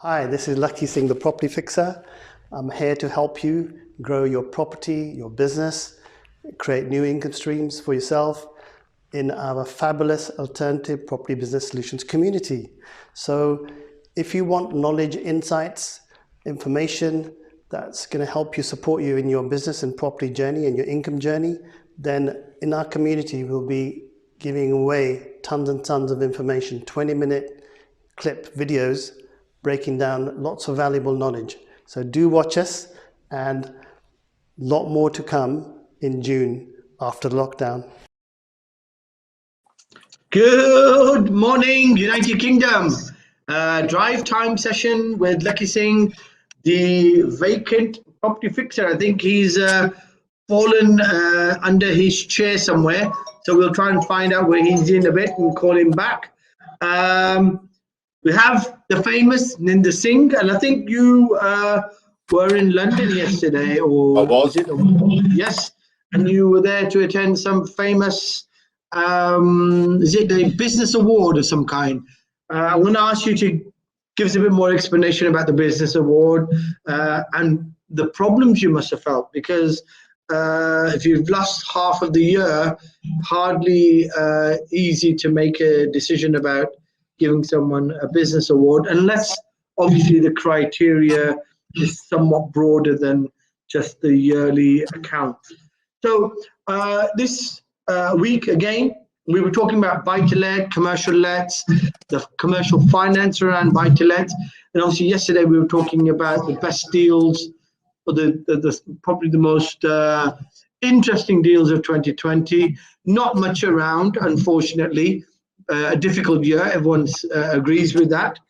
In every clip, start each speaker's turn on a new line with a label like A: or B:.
A: Hi, this is Lakhi Singh, the Property Fixer. I'm here to help you grow your property, your business, create new income streams for yourself in our fabulous alternative property business solutions community. So if you want knowledge, insights, information that's going to help you support you in your business and property journey and your income journey, then in our community we'll be giving away tons and tons of information, 20-minute clip videos breaking down lots of valuable knowledge. So do watch us, and a lot more to come in June after the lockdown.
B: Good morning, United Kingdom. Drive time session with Lakhi Singh, the vacant property fixer. I think he's fallen under his chair somewhere. So we'll try and find out where he's in a bit and call him back. We have the famous Neuro Singh, and I think you were in London yesterday, or was it? Yes, and you were there to attend some famous, is it a business award of some kind? I want to ask you to give us a bit more explanation about the business award and the problems you must have felt, because if you've lost half of the year, hardly easy to make a decision about giving someone a business award, unless obviously the criteria is somewhat broader than just the yearly account. So this week again, we were talking about Buytolet, commercial lets, the commercial finance around Buytolet, and also yesterday we were talking about the best deals, or the probably the most interesting deals of 2020. Not much around, unfortunately. A difficult year, everyone agrees with that.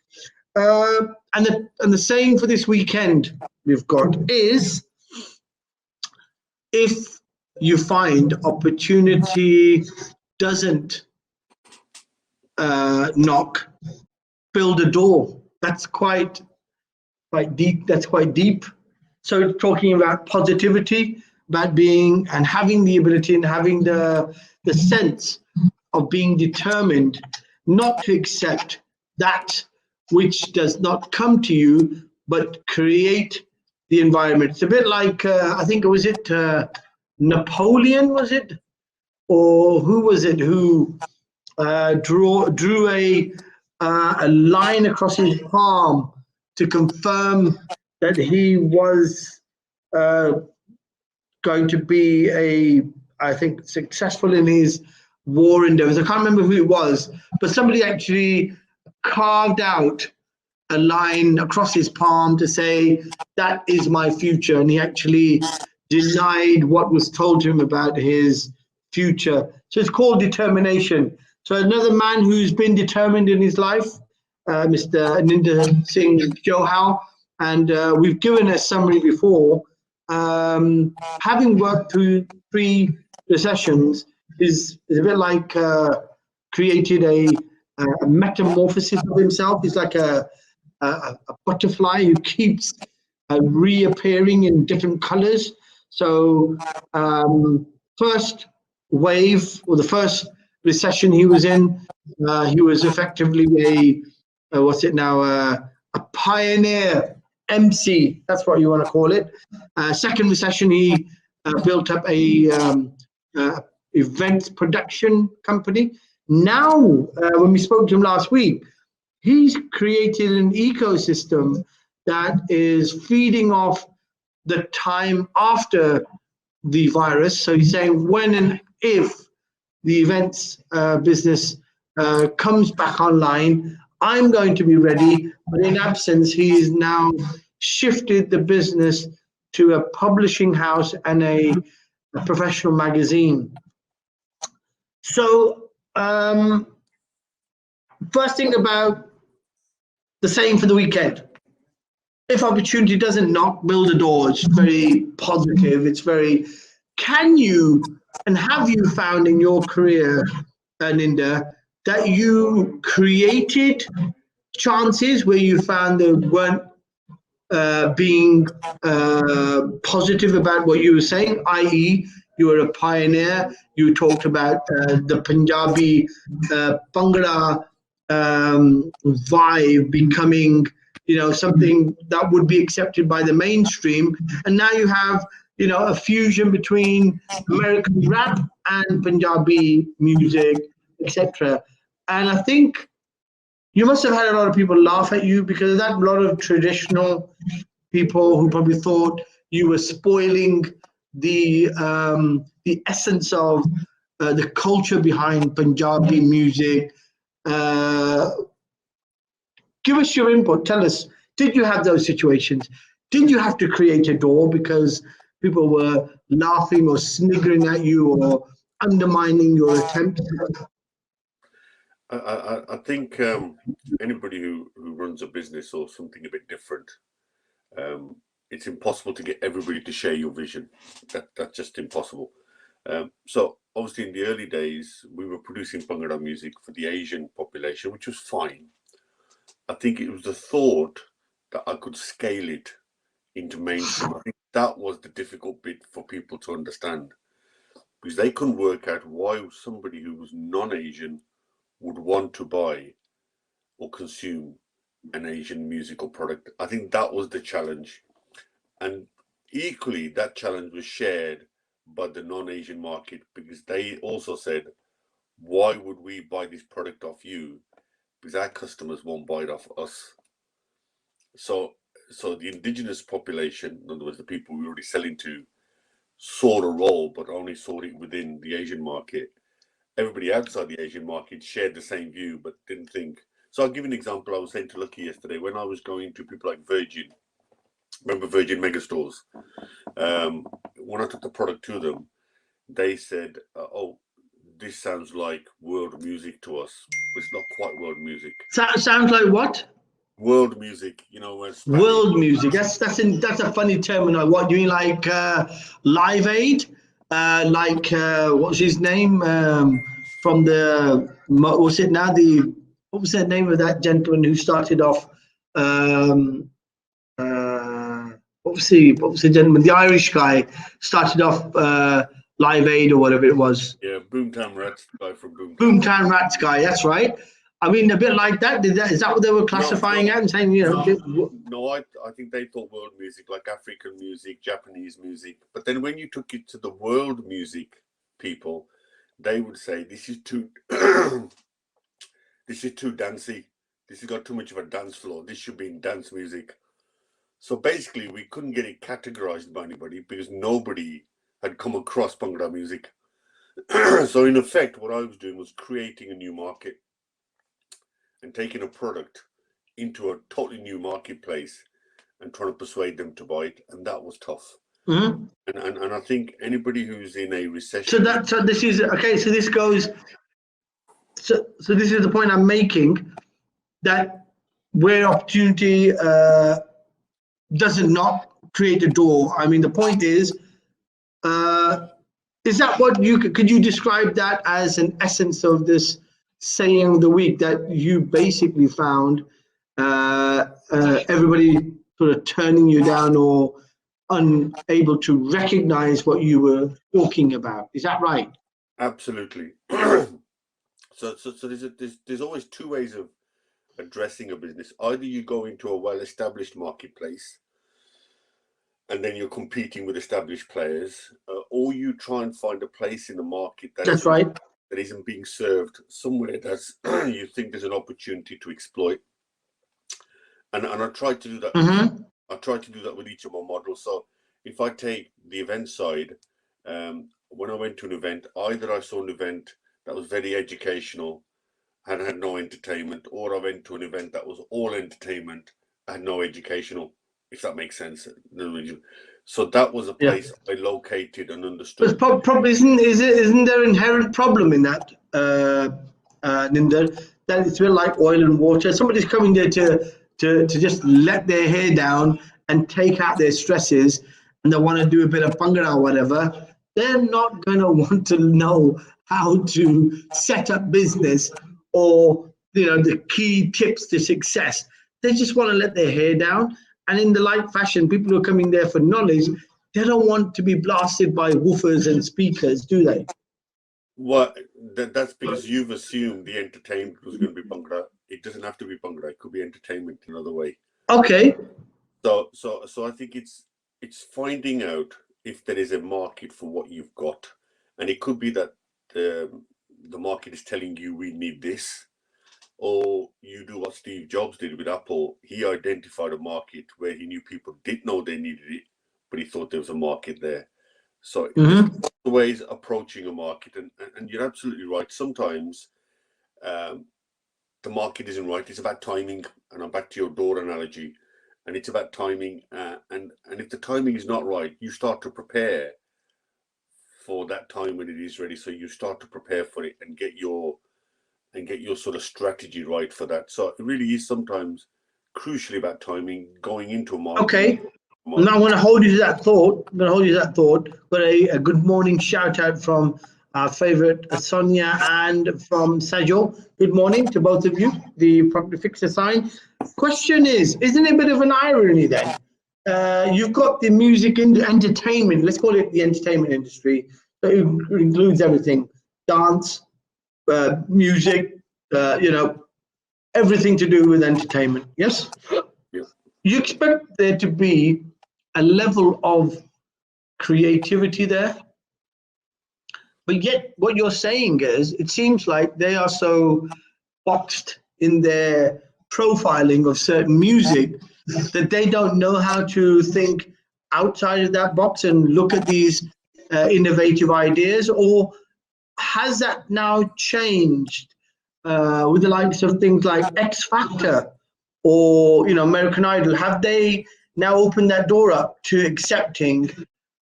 B: And the saying for this weekend we've got is, if you find opportunity doesn't knock, build a door. That's quite deep. That's quite deep. So talking about positivity, about being and having the ability and having the sense of being determined not to accept that which does not come to you, but create the environment. It's a bit like, I think, was it Napoleon, was it? Or who was it who drew a line across his palm to confirm that he was going to be I think, successful in his war endeavors. I can't remember who it was, but somebody actually carved out a line across his palm to say, that is my future. And he actually denied what was told to him about his future. So it's called determination. So another man who's been determined in his life, Mr. Neuro Singh Johal, and we've given a summary before. Having worked through 3 recessions is a bit like created a metamorphosis of himself. He's like a butterfly who keeps reappearing in different colors. So first wave, or the first recession he was in, he was effectively a pioneer MC. That's what you want to call it. Second recession, he built up a event production company. Now, when we spoke to him last week, he's created an ecosystem that is feeding off the time after the virus. So he's saying when and if the events business comes back online, I'm going to be ready. But in absence, he has now shifted the business to a publishing house and a professional magazine. So first thing about the saying for the weekend: if opportunity doesn't knock, build a door. It's very positive. It's very, can you and have you found in your career, Ninda, that you created chances where you found they weren't being positive about what you were saying, i.e. you were a pioneer, you talked about the Punjabi Bhangra vibe becoming, something that would be accepted by the mainstream. And now you have, a fusion between American rap and Punjabi music, etc. And I think you must have had a lot of people laugh at you because of that. A lot of traditional people who probably thought you were spoiling the essence of the culture behind Punjabi music. Give us your input. Tell us, did you have those situations? Did you have to create a door because people were laughing or sniggering at you or undermining your attempts?
C: I think anybody who runs a business or something a bit different, it's impossible to get everybody to share your vision. That's just impossible. So obviously in the early days, we were producing Bhangra music for the Asian population, which was fine. I think it was the thought that I could scale it into mainstream. I think that was the difficult bit for people to understand, because they couldn't work out why somebody who was non-Asian would want to buy or consume an Asian musical product. I think that was the challenge. And equally, that challenge was shared by the non-Asian market, because they also said, why would we buy this product off you? Because our customers won't buy it off us. So the indigenous population, in other words, the people we were already selling to, saw the role, but only saw it within the Asian market. Everybody outside the Asian market shared the same view, but didn't think. So I'll give you an example. I was saying to Lakhi yesterday, when I was going to people like Virgin, remember Virgin Megastores? When I took the product to them, they said, oh, this sounds like world music to us. It's not quite world music.
B: Sounds like what?
C: World music,
B: World music. That's a funny term. What do you mean, like Live Aid? What's his name? From the what was it now? What was the name of that gentleman who started off? What was the gentleman? The Irish guy started off Live Aid or whatever it was.
C: Yeah, Boomtown Rats guy from Boomtown.
B: Boomtown Rats guy. That's right. I mean, a bit like that. Is that what they were classifying at and saying?
C: No, I think they thought world music, like African music, Japanese music. But then when you took it to the world music people, they would say this is too this is too dancey. This has got too much of a dance floor. This should be in dance music. So basically, we couldn't get it categorized by anybody because nobody had come across Bhangra music. So in effect, what I was doing was creating a new market and taking a product into a totally new marketplace and trying to persuade them to buy it, and that was tough.
B: Mm-hmm.
C: And I think anybody who's in a recession.
B: So this is okay. So this goes. So this is the point I'm making, that where opportunity doesn't not create a door. I mean, the point is that what could you describe that as an essence of this saying of the week, that you basically found everybody sort of turning you down or unable to recognize what you were talking about? Is that right?
C: Absolutely. So there's always two ways of addressing a business. Either you go into a well-established marketplace and then you're competing with established players, or you try and find a place in the market that isn't being served somewhere that's you think there's an opportunity to exploit. And I try to do that.
B: Mm-hmm.
C: I try to do that with each of my models. So if I take the event side, when I went to an event, either I saw an event that was very educational and had no entertainment, or I went to an event that was all entertainment and no educational, if that makes sense. So that was a place I located and understood.
B: But probably isn't there an inherent problem in that, Ninder, that it's a bit like oil and water? Somebody's coming there to just let their hair down and take out their stresses, and they want to do a bit of Bhangra or whatever. They're not going to want to know how to set up business or the key tips to success. They just want to let their hair down. And in the like fashion, people who are coming there for knowledge, they don't want to be blasted by woofers and speakers, do they?
C: Well, that's because you've assumed the entertainment was going to be Bhangra. It doesn't have to be Bhangra. It could be entertainment another way.
B: Okay.
C: So I think it's finding out if there is a market for what you've got, and it could be that the market is telling you we need this, or you do what Steve Jobs did with Apple. He identified a market where he knew people didn't know they needed it, but he thought there was a market there. So there's ways approaching a market, and you're absolutely right. Sometimes the market isn't right. It's about timing, and I'm back to your door analogy, and it's about timing. And if the timing is not right, you start to prepare for that time when it is ready. So you start to prepare for it and get your sort of strategy right for that. So it really is sometimes crucially about timing going into a market.
B: Okay. Now I'm going to hold you to that thought. Got a good morning shout out from our favorite Sonia and from Sajal. Good morning to both of you, the property fixer sign. Question is, isn't it a bit of an irony then? You've got the music entertainment, let's call it the entertainment industry. So it includes everything, dance, music, everything to do with entertainment. Yes?
C: Yeah.
B: You expect there to be a level of creativity there, but yet what you're saying is it seems like they are so boxed in their profiling of certain music that they don't know how to think outside of that box and look at these innovative ideas. Or has that now changed with the likes of things like X Factor or American Idol? Have they now opened that door up to accepting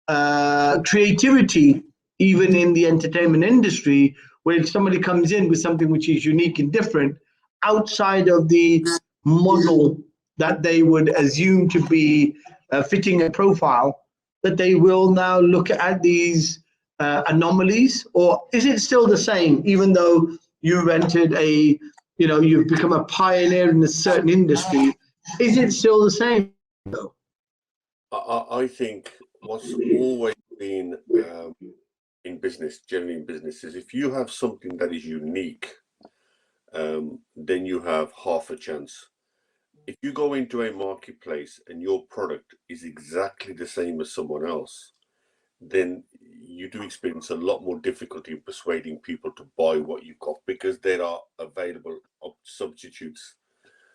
B: creativity even in the entertainment industry, where if somebody comes in with something which is unique and different outside of the model that they would assume to be fitting a profile, that they will now look at these anomalies? Or is it still the same, even though you've entered you've become a pioneer in a certain industry? Is it still the same though?
C: I think what's always been in business, generally in business, is if you have something that is unique, then you have half a chance. If you go into a marketplace and your product is exactly the same as someone else, then you do experience a lot more difficulty in persuading people to buy what you've got, because there are available substitutes.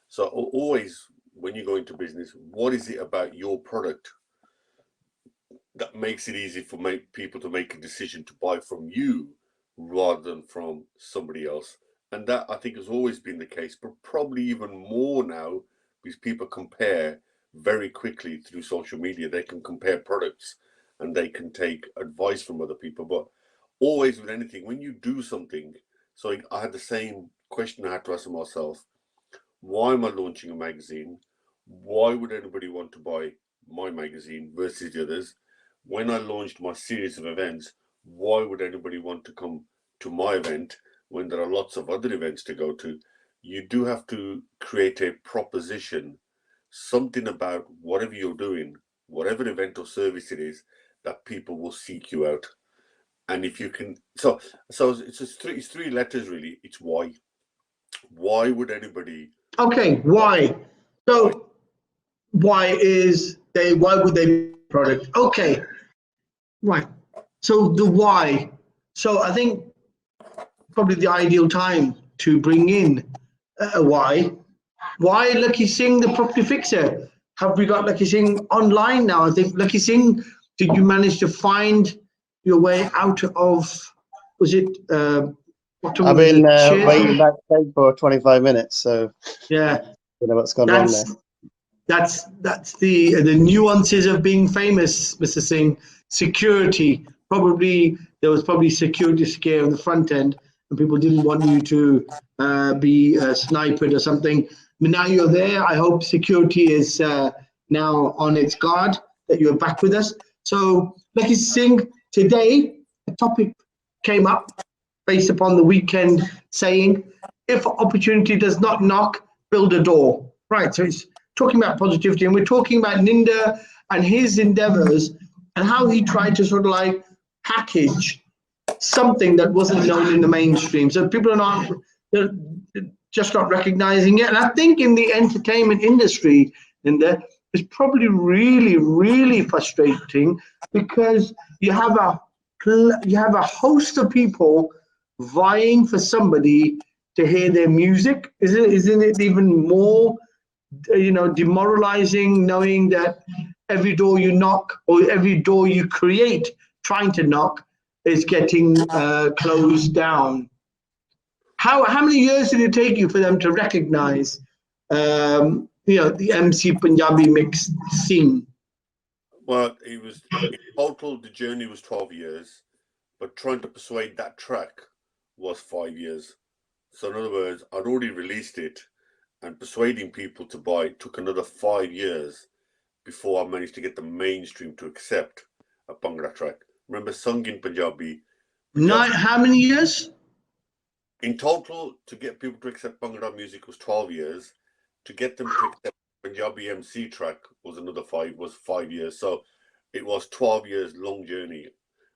C: So always, when you go into business, what is it about your product that makes it easy for people to make a decision to buy from you rather than from somebody else? And that, I think, has always been the case, but probably even more now, because people compare very quickly through social media. They can compare products and they can take advice from other people. But always with anything, when you do something, so I had the same question I had to ask myself: why am I launching a magazine? Why would anybody want to buy my magazine versus the others? When I launched my series of events, why would anybody want to come to my event when there are lots of other events to go to? You do have to create a proposition, something about whatever you're doing, whatever event or service it is, that people will seek you out. And if you can, so it's three letters really. It's why. Why would anybody?
B: Okay, why? So why would they product? Okay, right. So the why. So I think probably the ideal time to bring in a why. Why Lakhi Singh, the property fixer? Have we got Lakhi Singh online now? I think Lakhi Singh, did you manage to find your way out of, was it
A: I've been waiting backstage for 25 minutes, so
B: yeah,
A: I don't know what's gone on there.
B: That's the nuances of being famous, Mr. Singh. Security, there was probably security scare on the front end, and people didn't want you to be sniped or something. But now you're there. I hope security is now on its guard, that you're back with us. So, Lakhi Singh, today a topic came up based upon the weekend saying, if opportunity does not knock, build a door. Right, so it's talking about positivity, and we're talking about Ninder and his endeavors and how he tried to sort of like package something that wasn't known in the mainstream. So people they're just not recognizing it. And I think in the entertainment industry, in there, is probably really, really frustrating, because you have a host of people vying for somebody to hear their music. Isn't it even more, demoralizing, knowing that every door you knock or every door you create trying to knock is getting closed down? How many years did it take you for them to recognize, the MC Punjabi mix scene?
C: Well, in total, the journey was 12 years, but trying to persuade that track was 5 years. So in other words, I'd already released it, and persuading people to buy took another 5 years before I managed to get the mainstream to accept a Bhangra track. Remember, sung in Punjabi.
B: How many years?
C: In total, to get people to accept Bhangra music was 12 years. To get them to accept Punjabi MC track was another 5 years. So it was 12 years long journey.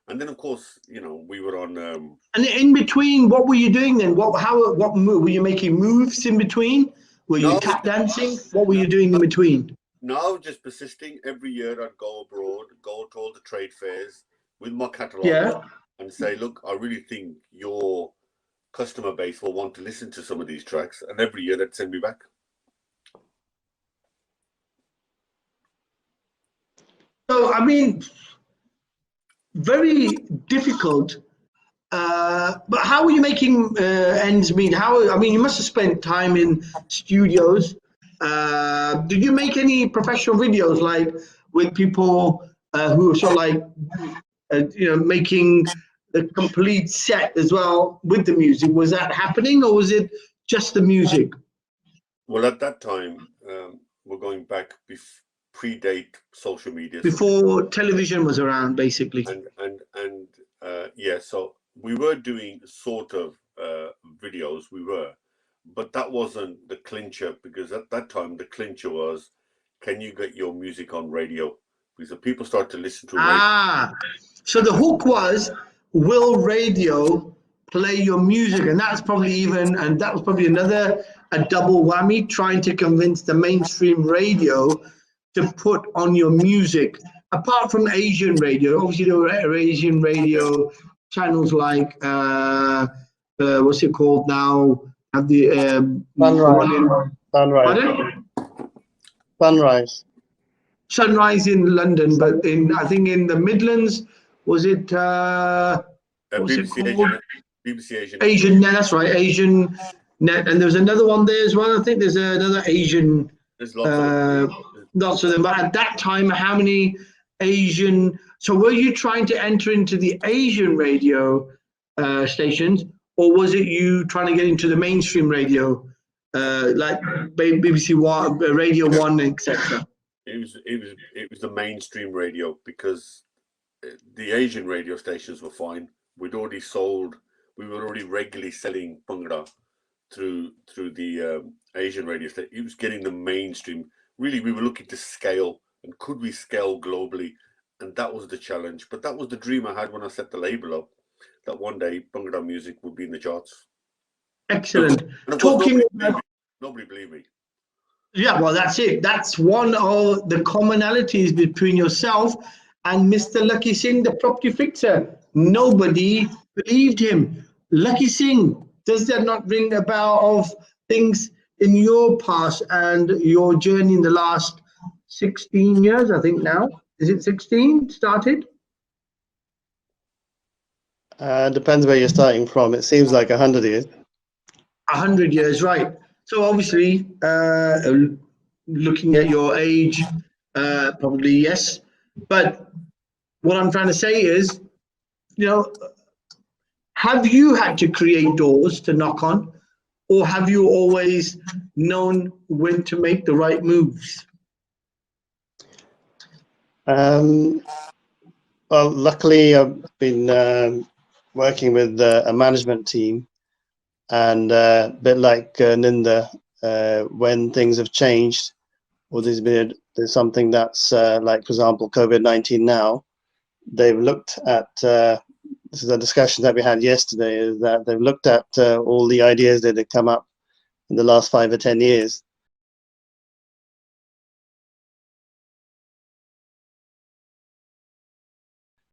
C: And then, of course, we were on.
B: And in between, what were you doing then? What were you making moves in between? Were you tap dancing? What were you doing in between?
C: No, just persisting. Every year I'd go abroad, go to all the trade fairs with my catalogue, and say, look, I really think your customer base will want to listen to some of these tracks. And every year they'd send me back.
B: So, I mean, very difficult. But how were you making ends meet? You must have spent time in studios. Did you make any professional videos, like with people who were sort of like, making the complete set as well with the music? Was that happening, or was it just the music?
C: Well, at that time, we're going back predate social media.
B: Before television was around, basically.
C: And so we were doing sort of videos, but that wasn't the clincher, because at that time the clincher was, can you get your music on radio? Because the people start to listen to radio.
B: So the hook was, will radio play your music? And that was probably a double whammy, trying to convince the mainstream radio to put on your music. Apart from Asian radio, obviously there were Asian radio channels like what's it called now? Have the Sunrise in London, but I think in the Midlands, was it what's it called?
C: BBC
B: Asian Net, that's right, Asian Net, and there's another one there as well. I think there's another Asian.
C: There's lots
B: of them. But at that time, how many Asian? So were you trying to enter into the Asian radio stations, or was it you trying to get into the mainstream radio, like BBC One, Radio One, etc.?
C: It was the mainstream radio, because the Asian radio stations were fine. We were already regularly selling Bhangra through the Asian radio station. It was getting the mainstream. Really, we were looking to scale, and could we scale globally? And that was the challenge. But that was the dream I had when I set the label up, that one day Bhangra music would be in the charts.
B: Excellent.
C: And nobody believed me.
B: Yeah, well, that's it. That's one of the commonalities between yourself and Mr. Lakhi Singh, the property fixer. Nobody believed him. Lakhi Singh, does that not ring a bell of things in your past and your journey in the last 16 years, I think now? Is it 16 started?
A: Depends where you're starting from. It seems like 100 years.
B: 100 years, right. So obviously, looking at your age, probably yes. But what I'm trying to say is, have you had to create doors to knock on, or have you always known when to make the right moves?
A: Well, luckily, I've been working with a management team, and a bit like Ninda, when things have changed, or there's something that's like, for example, COVID-19 now, they've looked at, this is a discussion that we had yesterday, is that they've looked at all the ideas that have come up in the last 5 or 10 years,